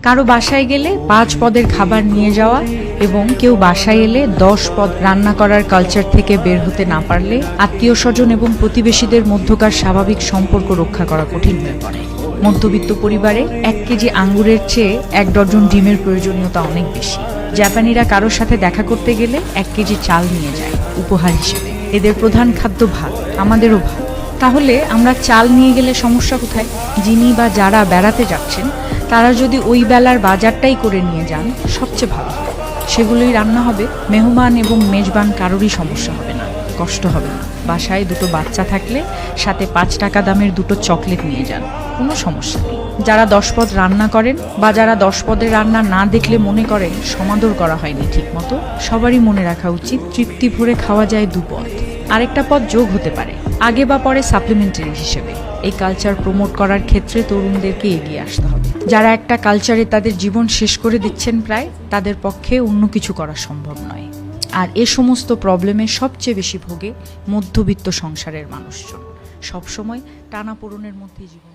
কারো বাসায় গেলে 5 পদের খাবার নিয়ে যাওয়া এবং কেউ বাসায় এলে 10 পদ রান্না করার কালচার থেকে বের হতে না পারলে আত্মীয় স্বজন এবং প্রতিবেশীদের মধ্যকার স্বাভাবিক সম্পর্ক রক্ষা করা কঠিন হয়ে পড়ে। মধ্যবিত্ত পরিবারে 1 কেজি আঙ্গুরের চেয়ে 1 ডজন ডিমের প্রয়োজনীয়তা অনেক বেশি। জাপানিরা কারোর সাথে দেখা করতে গেলে 1 কেজি চাল নিয়ে যায় উপহার হিসেবে। এদের প্রধান খাদ্য ভাত, আমাদেরও ভাত। তাহলে আমরা চাল নিয়ে গেলে সমস্যা কোথায়? যিনি বা যারা বেড়াতে যাচ্ছেন তারা যদি ওই বেলার বাজারটাই করে নিয়ে যান সবচেয়ে ভালো হয়। সেগুলোই রান্না হবে, মেহমান এবং মেজবান কারোরই সমস্যা হবে না, কষ্ট হবে না। বাসায় 2টো বাচ্চা থাকলে সাথে 5 টাকা দামের 2টো চকলেট নিয়ে যান, কোনো সমস্যা নেই। যারা 10 পদ রান্না করেন বা যারা 10 পদের রান্না না দেখলে মনে করেন সমাদর করা হয়নি ঠিক মতো, সবারই মনে রাখা উচিত তৃপ্তি ভরে খাওয়া যায় 2 পদ, আরেকটা পদ যোগ হতে পারে আগে বা পরে সাপ্লিমেন্টারি হিসেবে। এই কালচার প্রমোট করার ক্ষেত্রে তরুণদেরকে এগিয়ে আসতে হবে। যারা একটা কালচারে তাদের জীবন শেষ করে দিচ্ছেন প্রায়, তাদের পক্ষে অন্য কিছু করা সম্ভব নয়। আর এ সমস্ত প্রবলেমে সবচেয়ে বেশি ভোগে মধ্যবিত্ত সংসারের মানুষজন। সবসময় টানাপোড়েনের মধ্যে জীবন